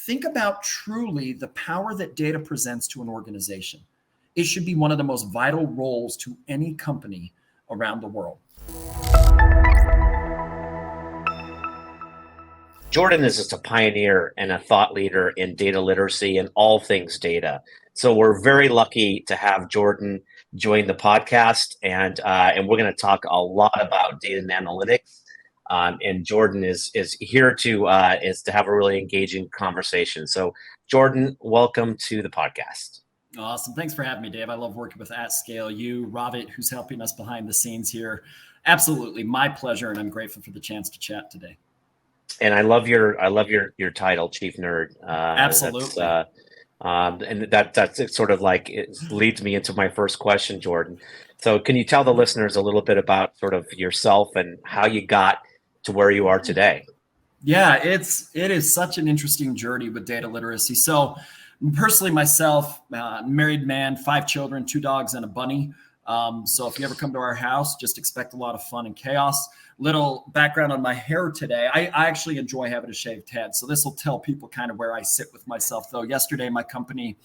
think about truly the power that data presents to an organization. It should be one of the most vital roles to any company around the world. Jordan is just a pioneer and a thought leader in data literacy and all things data. So we're very lucky to have Jordan join the podcast, and we're going to talk a lot about data and analytics. And Jordan is here to have a really engaging conversation. So Jordan, welcome to the podcast. Awesome. Thanks for having me, Dave. I love working with AtScale. You, Ravit, who's helping us behind the scenes here. Absolutely. My pleasure. And I'm grateful for the chance to chat today. And I love your title, Chief Nerd. Absolutely. And that's sort of like, it leads me into my first question, Jordan. So can you tell the listeners a little bit about sort of yourself and how you got to where you are today? Yeah, it is such an interesting journey with data literacy. So personally, myself, married man, 5 children, 2 dogs, and a bunny. So if you ever come to our house, just expect a lot of fun and chaos. Little background on my hair today. I actually enjoy having a shaved head. So this will tell people kind of where I sit with myself, though. Yesterday, my company,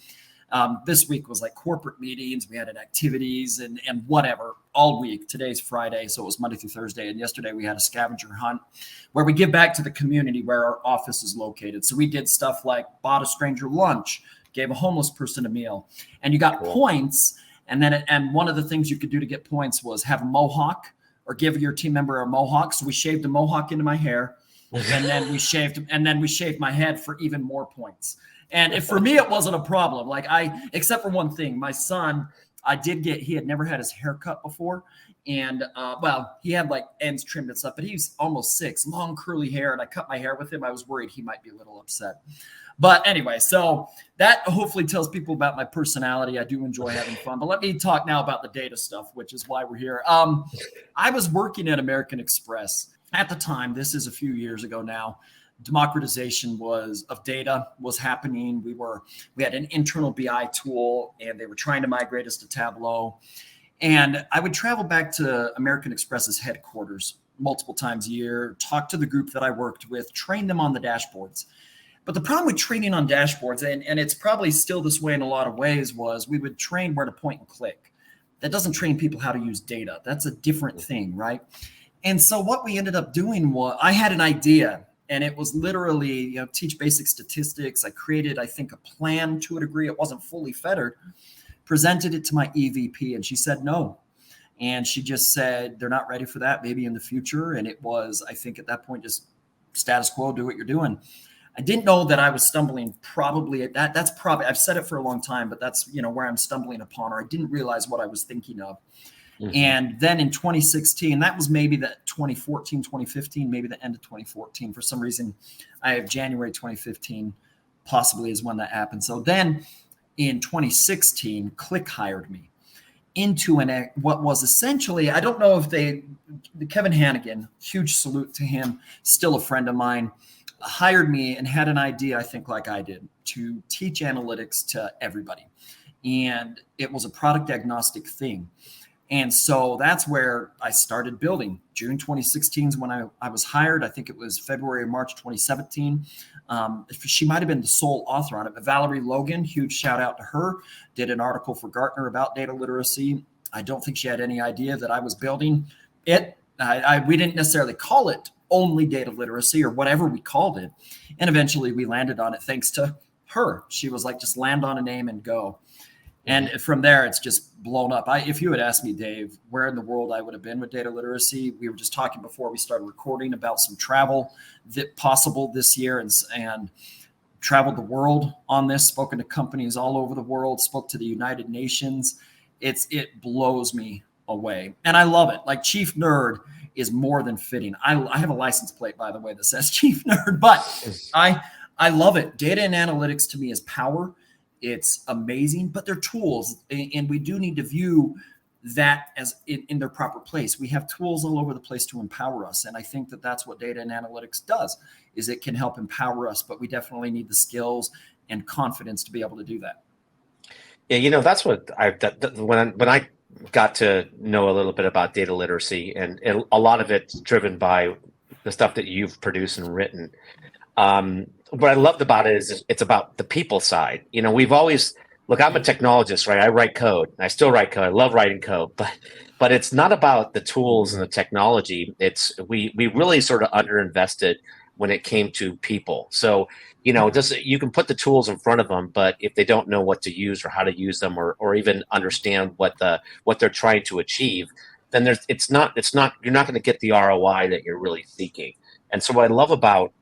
this week was like corporate meetings. We had activities and whatever all week. Today's Friday, so it was Monday through Thursday. And yesterday we had a scavenger hunt where we give back to the community where our office is located. So we did stuff like bought a stranger lunch, gave a homeless person a meal, and you got points. And one of the things you could do to get points was have a mohawk or give your team member a mohawk. So we shaved a mohawk into my hair, and then we shaved my head for even more points. And for me, it wasn't a problem. Except for one thing, my son, he had never had his hair cut before. And he had like ends trimmed and stuff, but he's almost 6, long curly hair. And I cut my hair with him. I was worried he might be a little upset. But anyway, so that hopefully tells people about my personality. I do enjoy having fun. But let me talk now about the data stuff, which is why we're here. I was working at American Express at the time. This is a few years ago now. Democratization of data was happening. We had an internal BI tool, and they were trying to migrate us to Tableau. And I would travel back to American Express's headquarters multiple times a year, talk to the group that I worked with, train them on the dashboards. But the problem with training on dashboards, and it's probably still this way in a lot of ways, was we would train where to point and click. That doesn't train people how to use data. That's a different thing, right? And so what we ended up doing was I had an idea, and it was literally, teach basic statistics. I created, I think, a plan to a degree. It wasn't fully fettered. Presented it to my EVP, and she said no. And she just said, they're not ready for that, maybe in the future. And it was, I think at that point, just status quo, do what you're doing. I didn't know that I was stumbling probably at that. That's probably, I've said it for a long time, but that's, where I'm stumbling upon, or I didn't realize what I was thinking of. Mm-hmm. And then in 2016, that was maybe the 2014, 2015, maybe the end of 2014. For some reason, I have January 2015 possibly is when that happened. So then in 2016, Click hired me into what was essentially, I don't know if Kevin Hannigan, huge salute to him, still a friend of mine, hired me and had an idea, I think like I did, to teach analytics to everybody. And it was a product agnostic thing. And so that's where I started building. June 2016 is when I was hired. I think it was February or March 2017. She might have been the sole author on it, but Valerie Logan, huge shout out to her, did an article for Gartner about data literacy. I don't think she had any idea that I was building it. We didn't necessarily call it only data literacy or whatever we called it. And eventually we landed on it thanks to her. She was like, just land on a name and go. And from there, it's just blown up. If you had asked me, Dave, where in the world I would have been with data literacy, we were just talking before we started recording about some travel that possible this year and traveled the world on this, spoken to companies all over the world, spoke to the United Nations. It blows me away. And I love it. Like Chief Nerd is more than fitting. I have a license plate, by the way, that says Chief Nerd, but I love it. Data and analytics to me is power. It's amazing, but they're tools, and we do need to view that as in their proper place. We have tools all over the place to empower us, and I think that that's what data and analytics does, is it can help empower us, but we definitely need the skills and confidence to be able to do that. Yeah, that's what when I got to know a little bit about data literacy, and a lot of it's driven by the stuff that you've produced and written. What I loved about it is it's about the people side. We've always look. I'm a technologist, right? I write code. I still write code. I love writing code, but it's not about the tools and the technology. It's we really sort of underinvested when it came to people. So just you can put the tools in front of them, but if they don't know what to use or how to use them, or even understand what they're trying to achieve, then it's not you're not going to get the ROI that you're really seeking. And so what I love about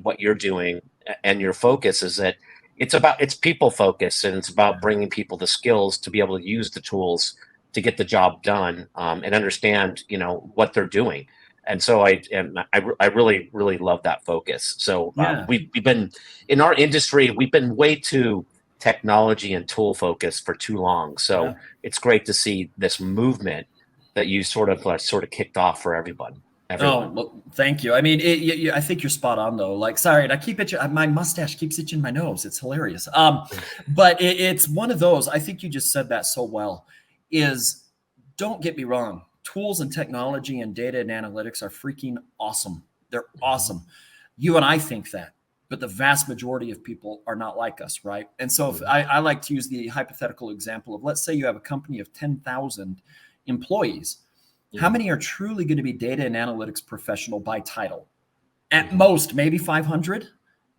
what you're doing and your focus is that it's people focused, and it's about bringing people the skills to be able to use the tools to get the job done, and understand what they're doing. And so I really really love that focus. So we've been in our industry, we've been way too technology and tool focused for too long. So it's great to see this movement that you sort of kicked off for everyone. Oh, well, thank you. I mean, I think you're spot on, though. Like, sorry, and I keep itching. My mustache keeps itching my nose. It's hilarious. But it's one of those. I think you just said that so well. Don't get me wrong. Tools and technology and data and analytics are freaking awesome. They're awesome. You and I think that, but the vast majority of people are not like us, right? And so if I like to use the hypothetical example of, let's say you have a company of 10,000 employees. How many are truly going to be data and analytics professional by title? At most, maybe 500.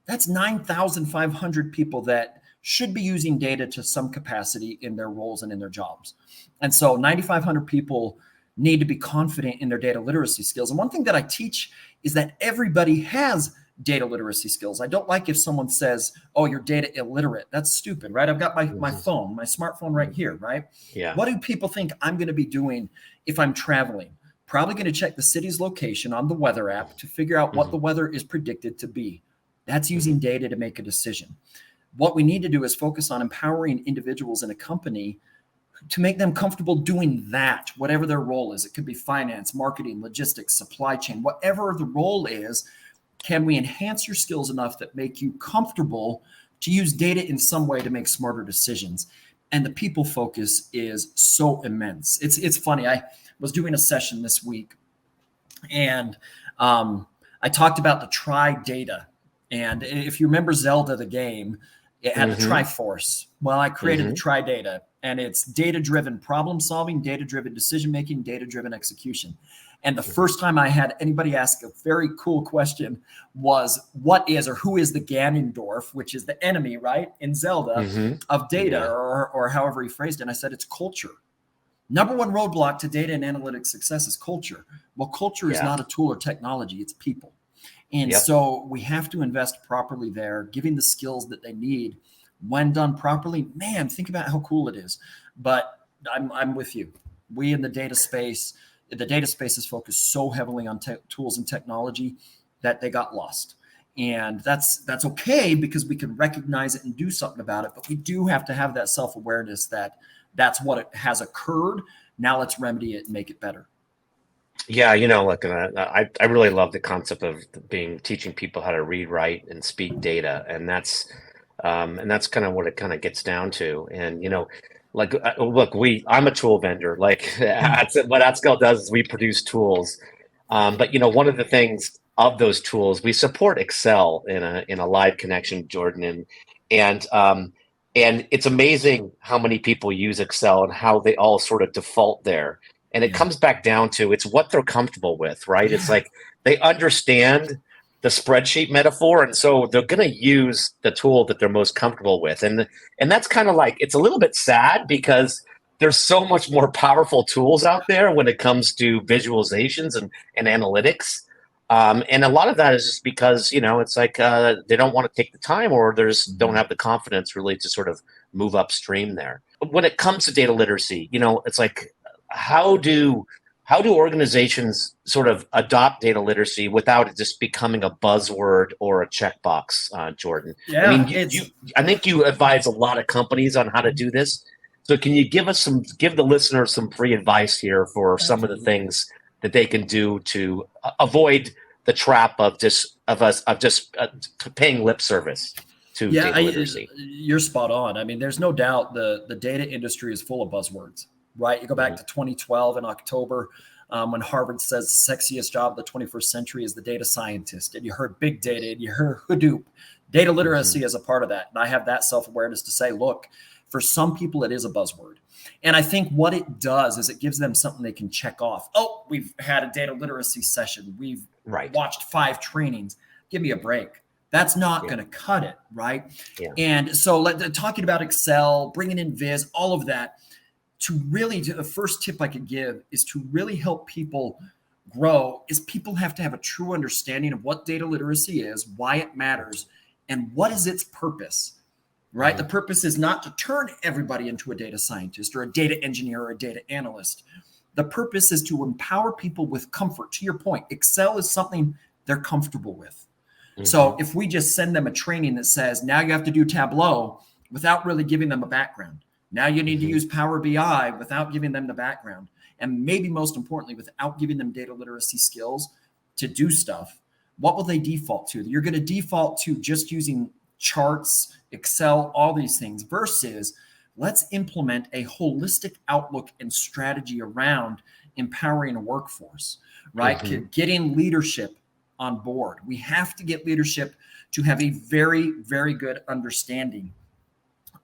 That's 9,500 people that should be using data to some capacity in their roles and in their jobs. And so 9,500 people need to be confident in their data literacy skills. And one thing that I teach is that everybody has data literacy skills. I don't like if someone says, oh, you're data illiterate. That's stupid, right? I've got my phone, my smartphone right here, right? Yeah. What do people think I'm going to be doing if I'm traveling? Probably going to check the city's location on the weather app to figure out what the weather is predicted to be. That's using data to make a decision. What we need to do is focus on empowering individuals in a company to make them comfortable doing that, whatever their role is. It could be finance, marketing, logistics, supply chain, whatever the role is. Can we enhance your skills enough that make you comfortable to use data in some way to make smarter decisions? And the people focus is so immense. It's funny. I was doing a session this week, and I talked about the try data. And if you remember Zelda, the game, it had the Triforce. Well, I created the try data, and it's data-driven problem solving, data-driven decision-making, data-driven execution. And the first time I had anybody ask a very cool question was, what is or who is the Ganondorf, which is the enemy, right, in Zelda of data, or however he phrased it. And I said, it's culture. Number one roadblock to data and analytics success is culture. Well, culture is not a tool or technology, it's people. And so we have to invest properly there, giving the skills that they need. When done properly, man, think about how cool it is. But I'm with you. We in the data space is focused so heavily on tools and technology that they got lost. And that's okay, because we can recognize it and do something about it. But we do have to have that self-awareness that that's what it has occurred. Now let's remedy it and make it better. Yeah, look, I really love the concept of teaching people how to read, write, and speak data, and that's kind of what it kind of gets down to. And look, I'm a tool vendor. Like what AtScale does is we produce tools, but one of the things of those tools, we support Excel in a live connection, Jordan, and it's amazing how many people use Excel and how they all sort of default there. And it comes back down to it's what they're comfortable with, right? It's like they understand the spreadsheet metaphor, and so they're going to use the tool that they're most comfortable with. And that's kind of like, it's a little bit sad because there's so much more powerful tools out there when it comes to visualizations and analytics. And a lot of that is just because, it's like they don't want to take the time, or don't have the confidence really to sort of move upstream there. When it comes to data literacy, it's like, how do organizations sort of adopt data literacy without it just becoming a buzzword or a checkbox, Jordan? Yeah, I mean, I think you advise a lot of companies on how to do this. So can you give the listeners some free advice here for some of the things that they can do to avoid the trap of just paying lip service to data literacy? You're spot on. I mean, there's no doubt the data industry is full of buzzwords. Right. You go back to 2012 in October, when Harvard says the sexiest job of the 21st century is the data scientist, and you heard big data, and you heard Hadoop. Data literacy is a part of that. And I have that self-awareness to say, look, for some people, it is a buzzword. And I think what it does is it gives them something they can check off. Oh, we've had a data literacy session. We've watched 5 trainings. Give me a break. That's not going to cut it, right? Yeah. And so talking about Excel, bringing in Viz, all of that, the first tip I could give is to really help people grow is people have to have a true understanding of what data literacy is, why it matters, and what is its purpose, right? The purpose is not to turn everybody into a data scientist or a data engineer or a data analyst. The purpose is to empower people with comfort. To your point, Excel is something they're comfortable with. So if we just send them a training that says, now you have to do Tableau without really giving them a background. Now you need to use Power BI without giving them the background. And maybe most importantly, without giving them data literacy skills to do stuff, what will they default to? You're going to default to just using charts, Excel, all these things versus let's implement a holistic outlook and strategy around empowering a workforce, right? Getting leadership on board. We have to get leadership to have a very, very good understanding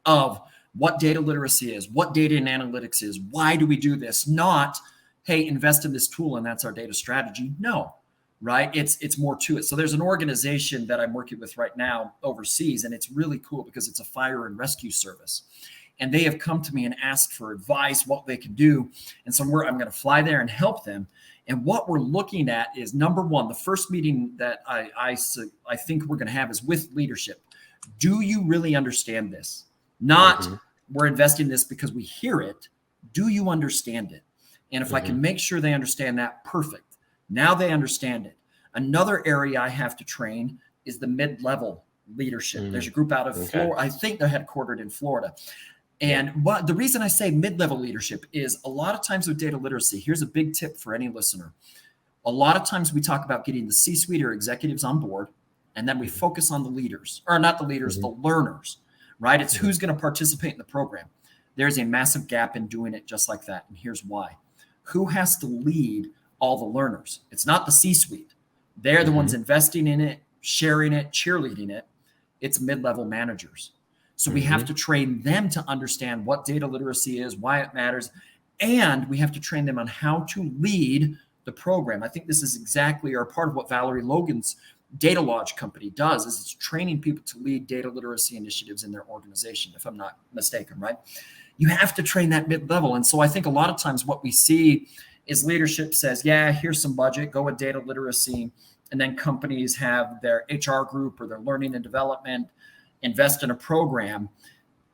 of what data literacy is, what data and analytics is, why do we do this? Not, hey, invest in this tool and that's our data strategy. No, right? It's more to it. So there's an organization that I'm working with right now overseas, and it's really cool because it's a fire and rescue service. And they have come to me and asked for advice, what they can do. And so I'm going to fly there and help them. And what we're looking at is, number one, the first meeting that I think we're going to have is with leadership. Do you really understand this? Not we're investing in this because we hear it. Do you understand it? And if I can make sure they understand that, perfect. Now they understand it. Another area I have to train is the mid-level leadership. There's a group out of Florida. I think they're headquartered in Florida. And the reason I say mid-level leadership is a lot of times with data literacy, here's a big tip for any listener. A lot of times we talk about getting the C-suite or executives on board, and then we focus on the leaders, or not the leaders, the learners, right? It's who's going to participate in the program. There's a massive gap in doing it just like that. And here's why. Who has to lead all the learners? It's not the C-suite. They're the ones investing in it, sharing it, cheerleading it. It's mid-level managers. So we have to train them to understand what data literacy is, why it matters, and we have to train them on how to lead the program. I think this is exactly or part of what Valerie Logan's Data Lodge company does, is it's training people to lead data literacy initiatives in their organization, if I'm not mistaken, right? You have to train that mid-level. And so I think a lot of times what we see is leadership says, yeah, here's some budget, go with data literacy. And then companies have their HR group or their learning and development invest in a program.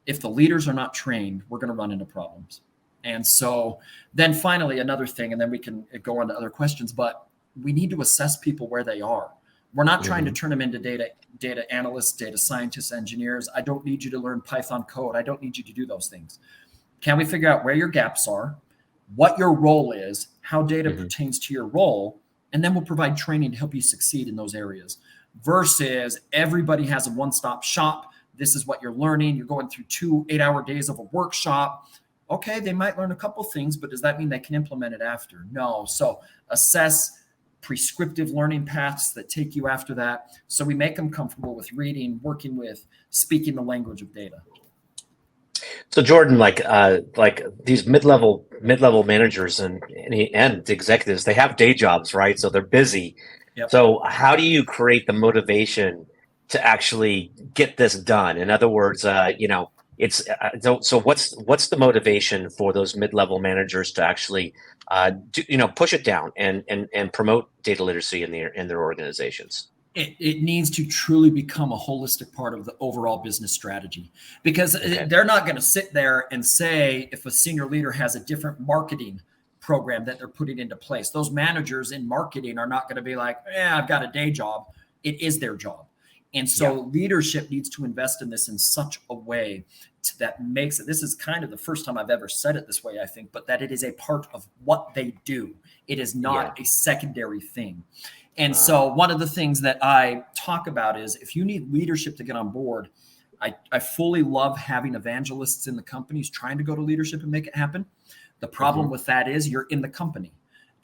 If the leaders are not trained, we're going to run into problems. And so then finally, another thing, and then we can go on to other questions, but we need to assess people where they are. We're not trying to turn them into data analysts, data scientists, engineers. I don't need you to learn Python code. I don't need you to do those things. Can we figure out where your gaps are, what your role is, how data pertains to your role, and then we'll provide training to help you succeed in those areas. Versus everybody has a one-stop shop. This is what you're learning. You're going through 2 8-hour days of a workshop. Okay, they might learn a couple things, but does that mean they can implement it after? No. So assess prescriptive learning paths that take you after that. So we make them comfortable with reading, working with, speaking the language of data. So Jordan, like these mid-level managers and executives, they have day jobs, right? So they're busy. Yep. So how do you create the motivation to actually get this done? In other words, it's so what's the motivation for those mid-level managers to actually push it down and promote data literacy in their organizations? It needs to truly become a holistic part of the overall business strategy, because they're not going to sit there and say, if a senior leader has a different marketing program that they're putting into place, those managers in marketing are not going to be like, I've got a day job. It is their job. And so leadership needs to invest in this in such a way that makes it, this is kind of the first time I've ever said it this way, I think, but that it is a part of what they do. It is not a secondary thing. And so one of the things that I talk about is, if you need leadership to get on board, I fully love having evangelists in the companies trying to go to leadership and make it happen. The problem with that is you're in the company.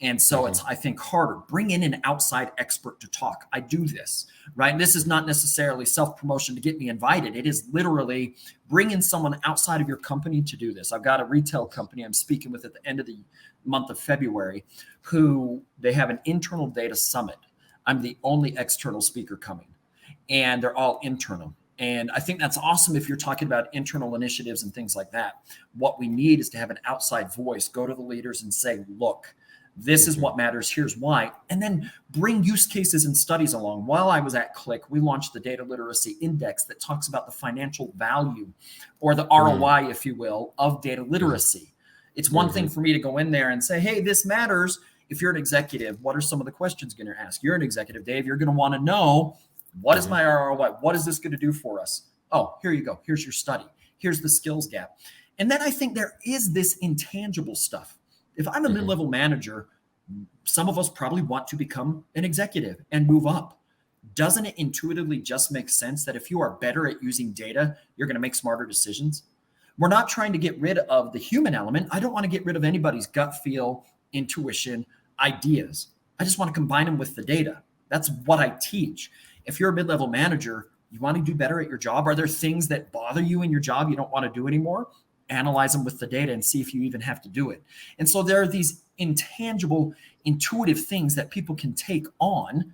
And so it's, I think, harder. Bring in an outside expert to talk. I do this, right? And this is not necessarily self-promotion to get me invited. It is literally bring in someone outside of your company to do this. I've got a retail company I'm speaking with at the end of the month of February, who they have an internal data summit. I'm the only external speaker coming, and they're all internal. And I think that's awesome if you're talking about internal initiatives and things like that. What we need is to have an outside voice, go to the leaders and say, look, this is what matters. Here's why. And then bring use cases and studies along. While I was at Click, we launched the Data Literacy Index that talks about the financial value, or the ROI, if you will, of data literacy. It's one thing for me to go in there and say, hey, this matters. If you're an executive, what are some of the questions you're going to ask? You're an executive, Dave. You're going to want to know, what is my ROI? What is this going to do for us? Oh, here you go. Here's your study. Here's the skills gap. And then I think there is this intangible stuff. If I'm a mid-level manager, some of us probably want to become an executive and move up. Doesn't it intuitively just make sense that if you are better at using data, you're going to make smarter decisions? We're not trying to get rid of the human element. I don't want to get rid of anybody's gut feel, intuition, ideas. I just want to combine them with the data. That's what I teach. If you're a mid-level manager, you want to do better at your job. Are there things that bother you in your job you don't want to do anymore? Analyze them with the data and see if you even have to do it. And so there are these intangible, intuitive things that people can take on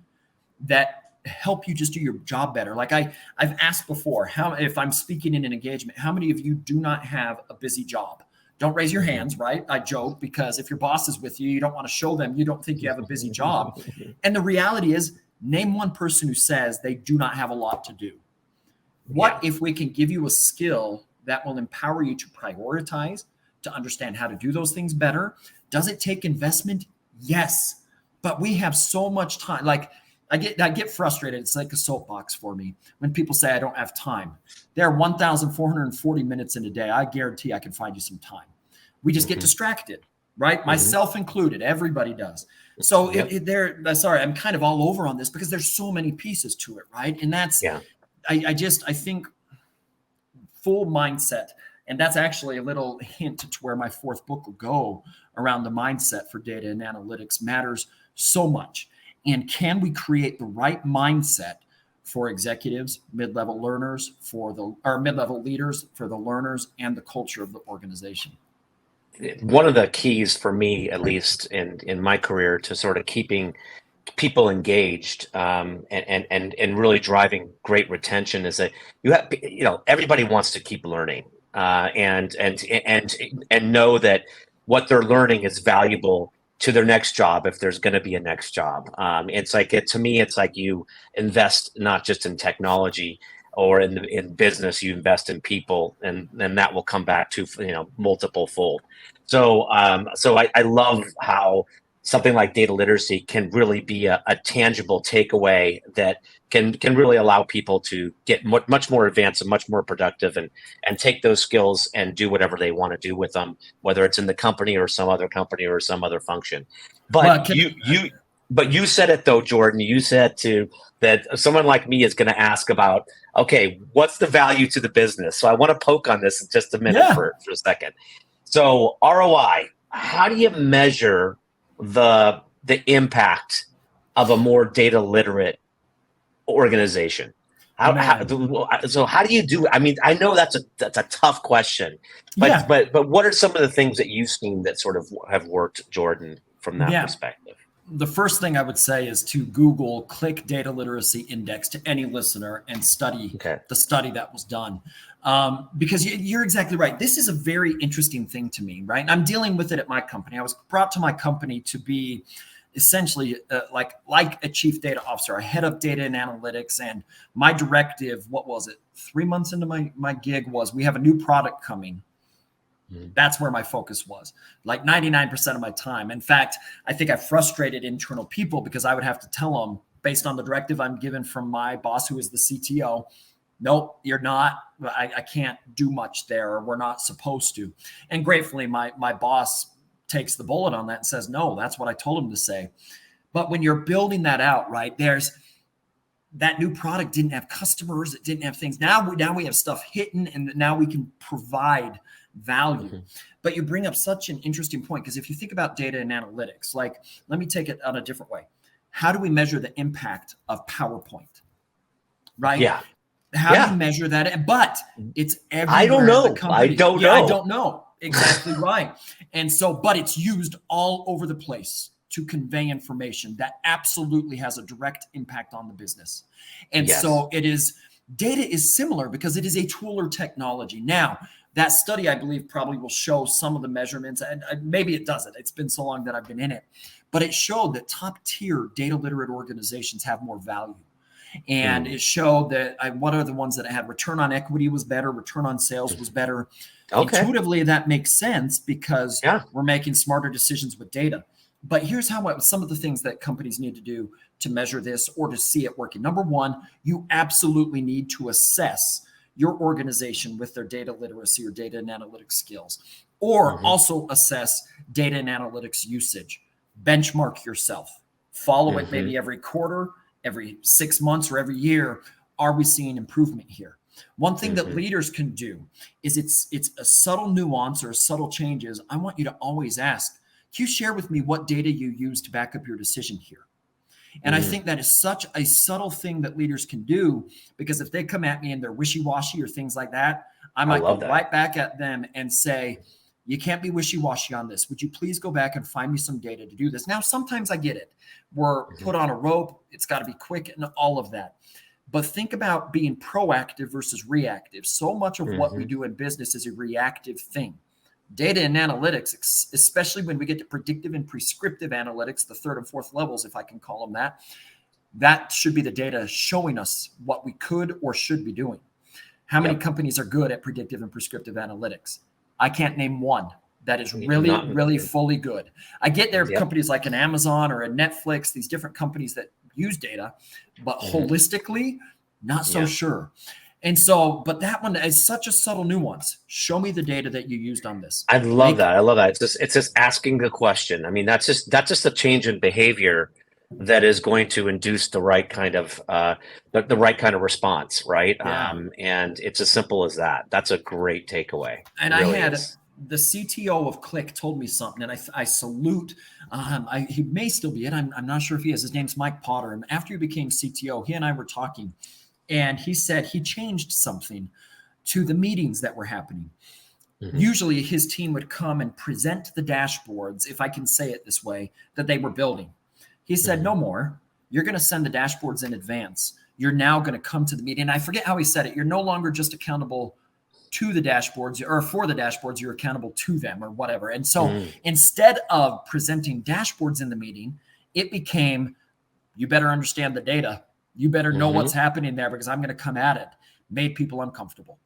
that help you just do your job better. Like I've asked before, if I'm speaking in an engagement, how many of you do not have a busy job? Don't raise your hands, right? I joke, because if your boss is with you, you don't want to show them you don't think you have a busy job. And the reality is, name one person who says they do not have a lot to do. What if we can give you a skill that will empower you to prioritize, to understand how to do those things better? Does it take investment? Yes. But we have so much time. Like I get frustrated. It's like a soapbox for me when people say I don't have time. There are 1,440 minutes in a day. I guarantee I can find you some time. We just get distracted, right? Myself included. Everybody does. So sorry, I'm kind of all over on this because there's so many pieces to it, right? And that's, I think full mindset. And that's actually a little hint to where my fourth book will go around the mindset for data and analytics matters so much. And can we create the right mindset for executives, mid-level learners, mid-level leaders, for the learners, and the culture of the organization? One of the keys for me, at least in my career, to sort of keeping people engaged and really driving great retention is that everybody wants to keep learning and know that what they're learning is valuable to their next job if there's going to be a next job. To me, it's like you invest not just in technology or in business, you invest in people, and that will come back to multiple fold. So I love how something like data literacy can really be a tangible takeaway that can really allow people to get much more advanced and much more productive and take those skills and do whatever they want to do with them, whether it's in the company or some other function. But you said it though, Jordan. You said that someone like me is going to ask about, okay, what's the value to the business? So I want to poke on this in just a minute for a second. So ROI, how do you measure the impact of a more data literate organization? How do you do? I mean, I know that's a tough question, but what are some of the things that you've seen that sort of have worked, Jordan, from that perspective? The first thing I would say is to Google, click Data Literacy Index to any listener and study the study that was done. Because you're exactly right. This is a very interesting thing to me, right? And I'm dealing with it at my company. I was brought to my company to be essentially like a chief data officer, a head of data and analytics. And my directive, 3 months into my gig, was we have a new product coming. That's where my focus was, like 99% of my time. In fact, I think I frustrated internal people because I would have to tell them, based on the directive I'm given from my boss, who is the CTO, nope, you're not, I can't do much there, or we're not supposed to. And gratefully, my boss takes the bullet on that and says, no, that's what I told him to say. But when you're building that out, right, there's that new product didn't have customers, it didn't have things. Now we have stuff hidden, and now we can provide value. Mm-hmm. But you bring up such an interesting point, because if you think about data and analytics, like, let me take it on a different way. How do we measure the impact of PowerPoint? Right? Yeah. How do you measure that? But it's everywhere. I don't know. I don't know. Exactly right. And so, but it's used all over the place to convey information that absolutely has a direct impact on the business. And so data is similar because it is a tool or technology. Now, that study, I believe, probably will show some of the measurements, and maybe it doesn't. It's been so long that I've been in it. But it showed that top tier data literate organizations have more value. And it showed that what are the ones that had return on equity was better, return on sales was better. Okay. Intuitively, that makes sense because we're making smarter decisions with data. But here's some of the things that companies need to do to measure this or to see it working. Number one, you absolutely need to assess your organization with their data literacy or data and analytics skills, or also assess data and analytics usage. Benchmark yourself. Follow it maybe every quarter, every 6 months, or every year. Are we seeing improvement here? One thing that leaders can do is it's a subtle nuance or subtle changes. I want you to always ask, can you share with me what data you use to back up your decision here? And I think that is such a subtle thing that leaders can do, because if they come at me and they're wishy-washy or things like that, I might go right back at them and say, you can't be wishy-washy on this. Would you please go back and find me some data to do this? Now, sometimes I get it. We're put on a rope. It's got to be quick and all of that. But think about being proactive versus reactive. So much of what we do in business is a reactive thing. Data and analytics, especially when we get to predictive and prescriptive analytics, the third and fourth levels, if I can call them that should be the data showing us what we could or should be doing. How many companies are good at predictive and prescriptive analytics? I can't name one that is really fully good. I get there are companies like an Amazon or a Netflix, these different companies that use data, but holistically, not so sure. And so, but that one is such a subtle nuance. Show me the data that you used on this. I love that. It's just asking the question. I mean, that's just a change in behavior that is going to induce the right kind of the right kind of response, right? Yeah. And it's as simple as that. That's a great takeaway. And really the CTO of Click told me something, and I salute. He may still be it. I'm not sure if he is. His name's Mike Potter. And after he became CTO, he and I were talking. And he said he changed something to the meetings that were happening. Usually his team would come and present the dashboards, if I can say it this way, that they were building. He said, no more. You're going to send the dashboards in advance. You're now going to come to the meeting. And I forget how he said it. You're no longer just accountable to the dashboards or for the dashboards. You're accountable to them or whatever. And so instead of presenting dashboards in the meeting, it became, you better understand the data. You better know what's happening there because I'm going to come at it. Made people uncomfortable.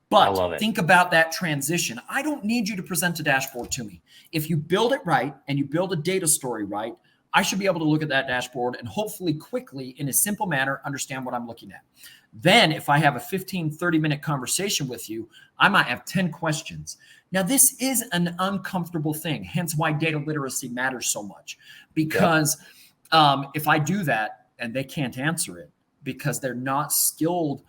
But think about that transition. I don't need you to present a dashboard to me. If you build it right and you build a data story right, I should be able to look at that dashboard and hopefully quickly, in a simple manner, understand what I'm looking at. Then if I have a 15, 30-minute conversation with you, I might have 10 questions. Now, this is an uncomfortable thing, hence why data literacy matters so much. Because if I do that, and they can't answer it because they're not skilled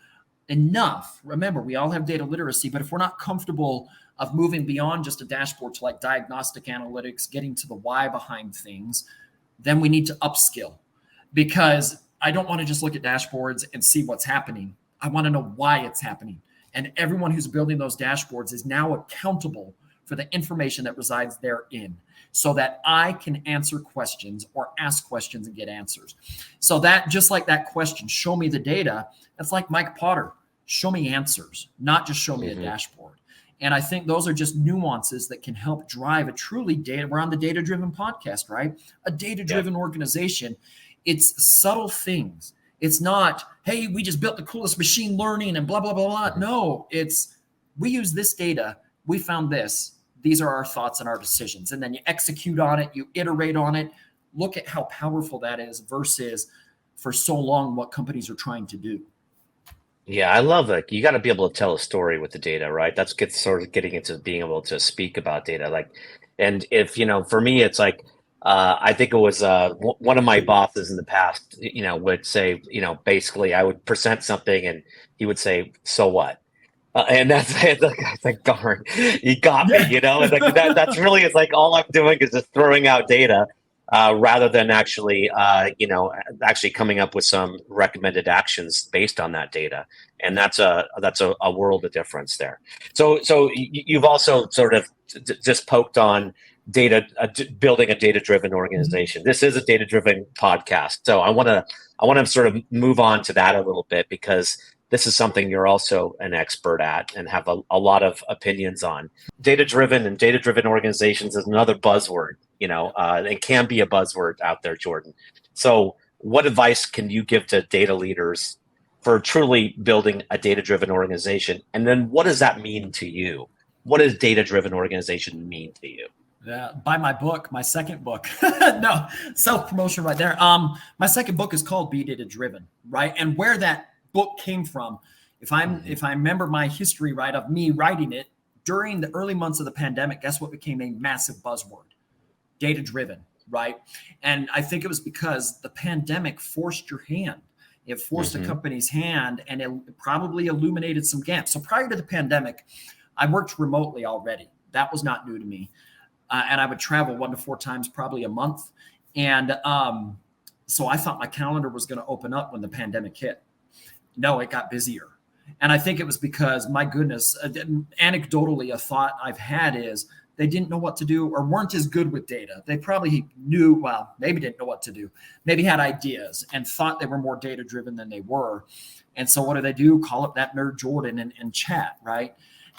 enough. Remember, we all have data literacy, but if we're not comfortable of moving beyond just a dashboard to like diagnostic analytics, getting to the why behind things, then we need to upskill, because I don't want to just look at dashboards and see what's happening. I want to know why it's happening. And everyone who's building those dashboards is now accountable for the information that resides therein, so that I can answer questions or ask questions and get answers. So that, just like that question, show me the data, that's like Mike Potter, show me answers, not just show me a dashboard. And I think those are just nuances that can help drive a truly data. We're on the data-driven podcast, right? A data-driven organization. It's subtle things. It's not, hey, we just built the coolest machine learning and blah, blah, blah, blah. No, it's, we use this data. We found this. These are our thoughts and our decisions. And then you execute on it, you iterate on it. Look at how powerful that is versus for so long what companies are trying to do. Yeah, I love it. You got to be able to tell a story with the data, right? That's sort of getting into being able to speak about data. Like, and if, for me, it's like, I think it was one of my bosses in the past, would say, basically I would present something and he would say, so what? And that's it's like, darn, you got me, Yeah. and like that's really, it's like all I'm doing is just throwing out data, rather than actually, actually coming up with some recommended actions based on that data. And that's a world of difference there. So you've also sort of just poked on data, building a data-driven organization. This is a data-driven podcast, so I want to sort of move on to that a little bit, because this is something you're also an expert at and have a lot of opinions on. Data-driven and data-driven organizations is another buzzword. It can be a buzzword out there, Jordan. So what advice can you give to data leaders for truly building a data-driven organization? And then what does that mean to you? What does data-driven organization mean to you? Yeah, buy my book, my second book. No, self-promotion right there. My second book is called Be Data Driven, right? And where that book came from, if I remember my history right of me writing it during the early months of the pandemic, guess what became a massive buzzword? Data driven, right? And I think it was because the pandemic forced your hand. It forced a company's hand, and it probably illuminated some gaps. So prior to the pandemic, I worked remotely already. That was not new to me. And I would travel 1 to 4 times probably a month. And so I thought my calendar was going to open up when the pandemic hit. No, it got busier. And I think it was because, my goodness, anecdotally, a thought I've had is they didn't know what to do or weren't as good with data. They probably knew, well, maybe didn't know what to do. Maybe had ideas and thought they were more data driven than they were. And so what do? Call up that nerd Jordan and chat, right?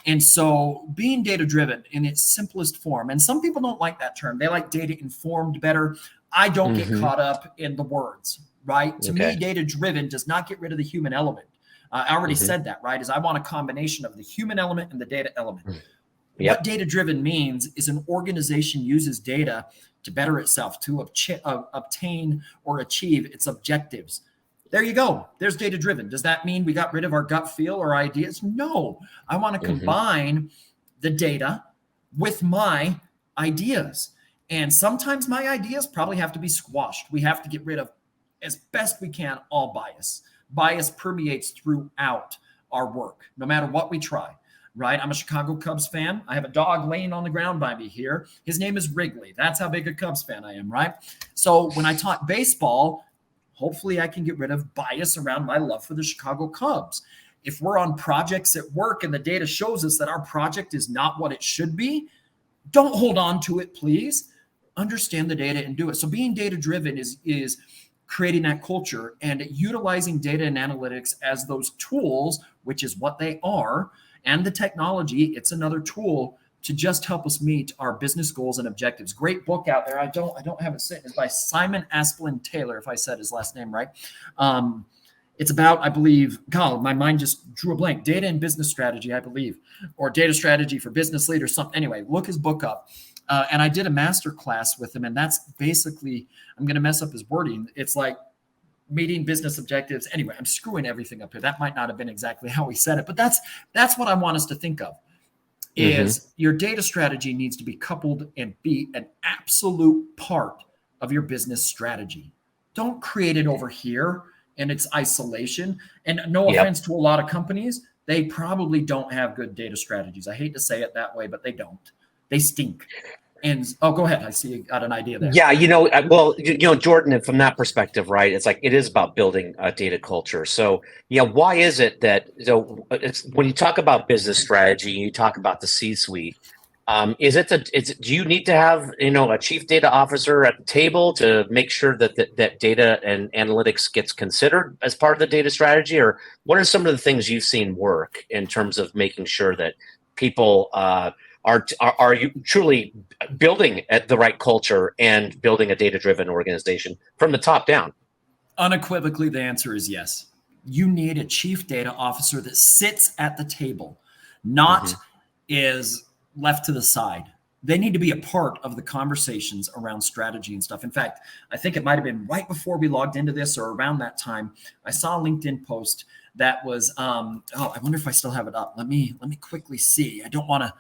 And so being data driven in its simplest form, and some people don't like that term. They like data informed better. I don't get caught up in the words, right? To me, data driven does not get rid of the human element. I already said that, right? Is I want a combination of the human element and the data element. Yep. What data driven means is an organization uses data to better itself, to obtain or achieve its objectives. There you go. There's data driven. Does that mean we got rid of our gut feel or ideas? No. I want to combine the data with my ideas. And sometimes my ideas probably have to be squashed. We have to get rid of, as best we can, all bias. Bias permeates throughout our work, no matter what we try, right? I'm a Chicago Cubs fan. I have a dog laying on the ground by me here. His name is Wrigley. That's how big a Cubs fan I am, right? So when I talk baseball, hopefully I can get rid of bias around my love for the Chicago Cubs. If we're on projects at work and the data shows us that our project is not what it should be, don't hold on to it, please. Understand the data and do it. So being data driven is creating that culture and utilizing data and analytics as those tools, which is what they are, and the technology, it's another tool to just help us meet our business goals and objectives. Great book out there. I don't have it sitting. It's by Simon Asplin Taylor, if I said his last name right. It's about, I believe, God, my mind just drew a blank. Data and business strategy, I believe, or data strategy for business leaders. Something. Anyway, look his book up. And I did a master class with him, and that's basically, I'm going to mess up his wording. It's like meeting business objectives. Anyway, I'm screwing everything up here. That might not have been exactly how he said it, but that's what I want us to think of. Is your data strategy needs to be coupled and be an absolute part of your business strategy. Don't create it over here in its isolation. And no offense to a lot of companies, they probably don't have good data strategies. I hate to say it that way, but they don't. They stink. And go ahead. I see you got an idea there. Yeah, Jordan, from that perspective, right? It's like it is about building a data culture. So, why is it that it's when you talk about business strategy, you talk about the C-suite? Do you need to have a chief data officer at the table to make sure that data and analytics gets considered as part of the data strategy, or what are some of the things you've seen work in terms of making sure that people are you truly building at the right culture and building a data-driven organization from the top down? Unequivocally, the answer is yes. You need a chief data officer that sits at the table, not is left to the side. They need to be a part of the conversations around strategy and stuff. In fact, I think it might have been right before we logged into this or around that time, I saw a LinkedIn post that was, I wonder if I still have it up. Let me quickly see. I don't want to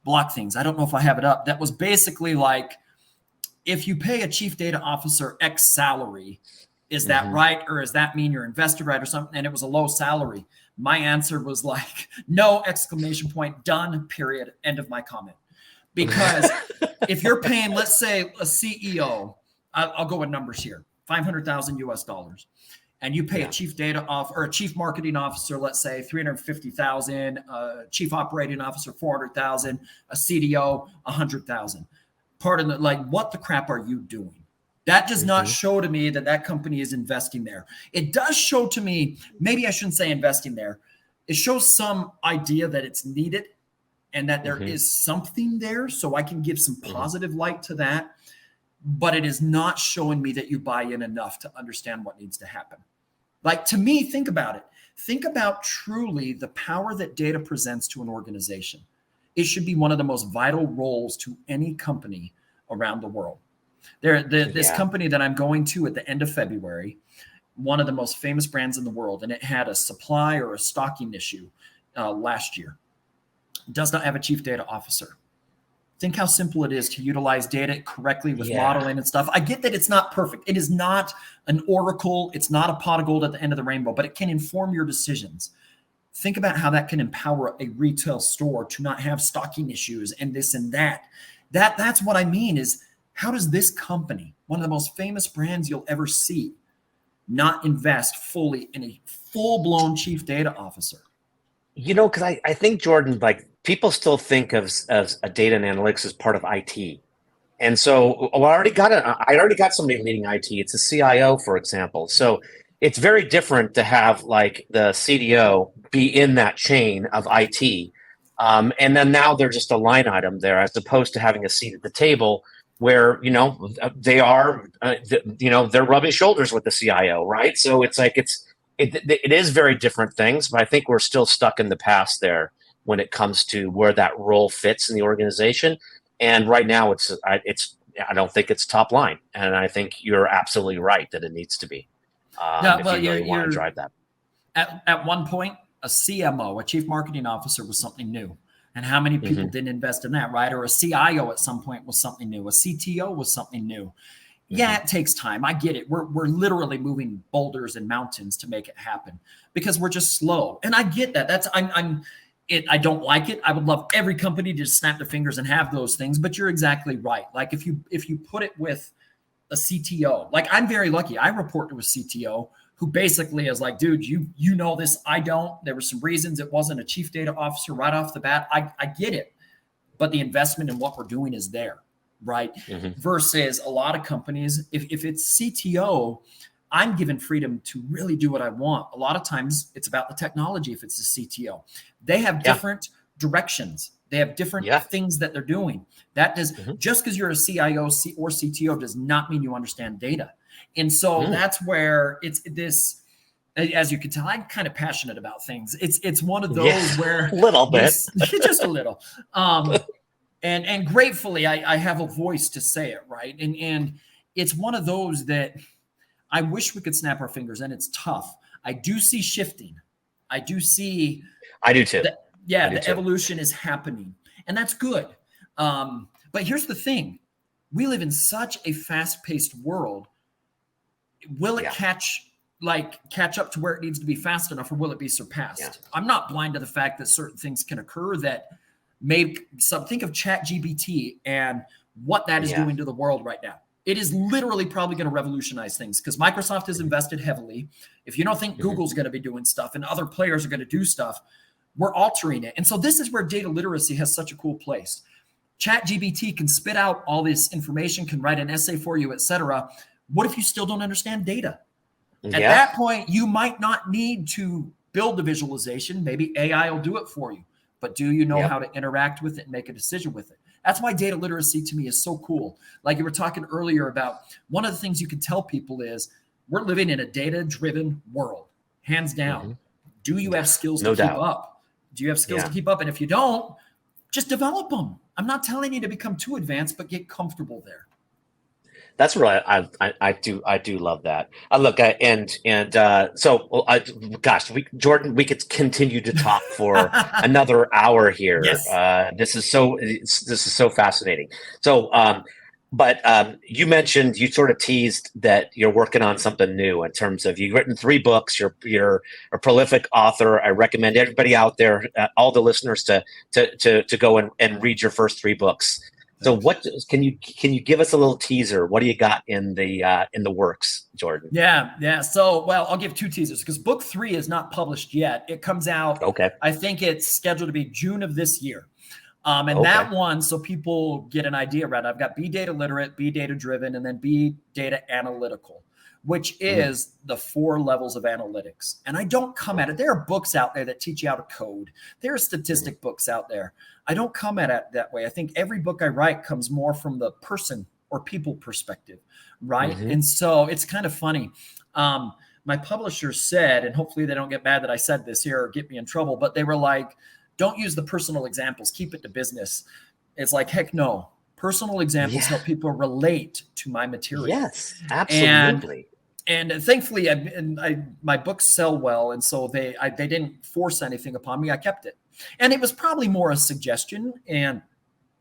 block things. I don't know if I have it up. That was basically like if you pay a chief data officer X salary, is that Mhm. right? Or does that mean you're invested right or something? And it was a low salary. My answer was like, no, exclamation point, done, period, end of my comment. Because if you're paying, let's say a CEO, I'll go with numbers here, 500,000 US dollars, and you pay a chief data off or a chief marketing officer, let's say 350,000, a chief operating officer, 400,000, a CDO, 100,000. Pardon the, like, what the crap are you doing? That does not show to me that that company is investing there. It does show to me, maybe I shouldn't say investing there. It shows some idea that it's needed and that there is something there. So I can give some positive light to that. But it is not showing me that you buy in enough to understand what needs to happen. Like, to me, think about it. Think about truly the power that data presents to an organization. It should be one of the most vital roles to any company around the world. This company that I'm going to at the end of February, one of the most famous brands in the world, and it had a supply or a stocking issue last year, does not have a chief data officer. Think how simple it is to utilize data correctly with modeling and stuff. I get that it's not perfect. It is not an oracle. It's not a pot of gold at the end of the rainbow, but it can inform your decisions. Think about how that can empower a retail store to not have stocking issues and this and that. That's what I mean is, how does this company, one of the most famous brands you'll ever see, not invest fully in a full-blown chief data officer? You know, because I think, Jordan, like, people still think of a data and analytics as part of IT. And so I already got somebody leading IT. It's a CIO, for example. So it's very different to have like the CDO be in that chain of IT. And then now they're just a line item there, as opposed to having a seat at the table where, you know, they are, you know, they're rubbing shoulders with the CIO, right? So it's like, it is very different things, but I think we're still stuck in the past there when it comes to where that role fits in the organization. And right now I don't think it's top line. And I think you're absolutely right that it needs to be, if you really want to drive that. At one point, a CMO, a chief marketing officer, was something new. And how many people didn't invest in that, right? Or a CIO at some point was something new. A CTO was something new. Yeah, it takes time. I get it. We're literally moving boulders and mountains to make it happen because we're just slow. And I get that. I don't like it. I would love every company to just snap their fingers and have those things, but you're exactly right. Like, if you put it with a CTO, like, I'm very lucky. I report to a CTO who basically is like, dude, you know this, I don't. There were some reasons it wasn't a chief data officer right off the bat. I get it, but the investment in what we're doing is there, right? Versus a lot of companies, if it's CTO, I'm given freedom to really do what I want. A lot of times it's about the technology. If it's a CTO, they have different directions. They have different things that they're doing. That does just because you're a CIO or CTO does not mean you understand data. And so that's where it's this, as you can tell, I'm kind of passionate about things. It's one of those where a little bit, just a little. And gratefully, I have a voice to say it, right? And it's one of those that I wish we could snap our fingers, and it's tough. I do see shifting. I do too. The evolution is happening, and that's good. But here's the thing. We live in such a fast-paced world. Will it catch up to where it needs to be fast enough, or will it be surpassed? I'm not blind to the fact that certain things can occur that make some. Think of ChatGPT and what that is doing to the world right now. It is literally probably going to revolutionize things because Microsoft has invested heavily. If you don't think Google's going to be doing stuff and other players are going to do stuff, we're altering it. And so this is where data literacy has such a cool place. ChatGPT can spit out all this information, can write an essay for you, etc. What if you still don't understand data? At that point, you might not need to build the visualization. Maybe AI will do it for you. But do you know how to interact with it and make a decision with it? That's why data literacy to me is so cool. Like you were talking earlier about, one of the things you can tell people is we're living in a data-driven world, hands down. Do you have skills to keep up? Do you have skills to keep up? And if you don't, just develop them. I'm not telling you to become too advanced, but get comfortable there. That's right. I do love that. Look, Jordan, we could continue to talk for another hour here. Yes. This is so fascinating. So But you mentioned, you sort of teased that you're working on something new in terms of, you've written 3 books. You're a prolific author. I recommend everybody out there, all the listeners, to go and read your first 3 books. So what can you give us a little teaser? What do you got in the works, Jordan? Yeah. So, well, I'll give 2 teasers because book 3 is not published yet. It comes out. Okay. I think it's scheduled to be June of this year. And that one, so people get an idea around it, I've got Be Data Literate, Be Data Driven, and then Be Data Analytical, which is the 4 levels of analytics. And I don't come at it. There are books out there that teach you how to code. There are statistic books out there. I don't come at it that way. I think every book I write comes more from the person or people perspective, right? And so it's kind of funny. My publisher said, and hopefully they don't get mad that I said this here or get me in trouble, but they were like, don't use the personal examples. Keep it to business. It's like, heck no. Personal examples help people relate to my material. Yes, absolutely. And thankfully, my books sell well, and so they didn't force anything upon me. I kept it, and it was probably more a suggestion, and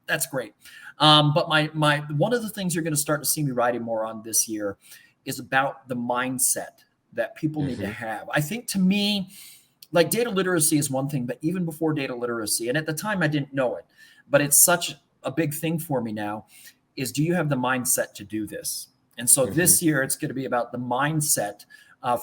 that's great. But my one of the things you're going to start to see me writing more on this year is about the mindset that people need to have. I think, to me, like, data literacy is one thing, but even before data literacy, and at the time I didn't know it, but it's such a big thing for me now, is do you have the mindset to do this? And so this year it's going to be about the mindset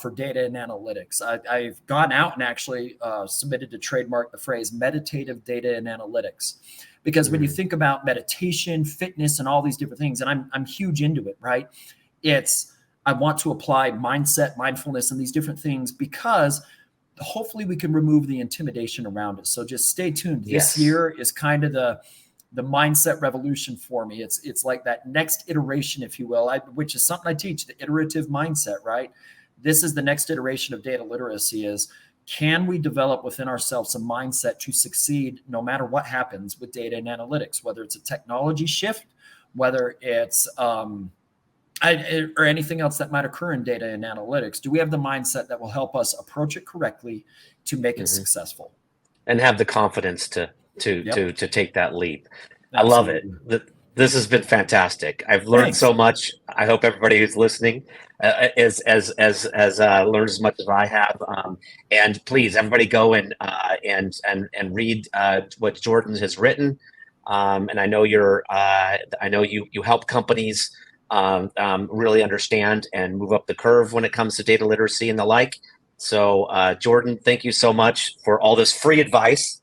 for data and analytics. I've gone out and actually submitted to trademark the phrase meditative data and analytics, because when you think about meditation, fitness, and all these different things, and I'm huge into it, right? I want to apply mindset, mindfulness, and these different things because hopefully we can remove the intimidation around it. So just stay tuned. This year is kind of the mindset revolution for me. It's like that next iteration, if you will, which is something I teach, the iterative mindset, right? This is the next iteration of data literacy is, can we develop within ourselves a mindset to succeed no matter what happens with data and analytics, whether it's a technology shift, whether it's or anything else that might occur in data and analytics? Do we have the mindset that will help us approach it correctly to make it successful? And have the confidence to take that leap. Absolutely. I love it. This has been fantastic. I've learned so much. I hope everybody who's listening is learned as much as I have. And please, everybody, go and read what Jordan has written. And I know you help companies really understand and move up the curve when it comes to data literacy and the like. So, Jordan, thank you so much for all this free advice,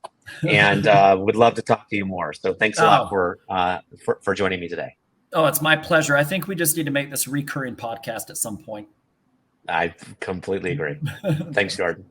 and would love to talk to you more. So thanks a lot for joining me today. Oh, it's my pleasure. I think we just need to make this a recurring podcast at some point. I completely agree. Thanks, Jordan.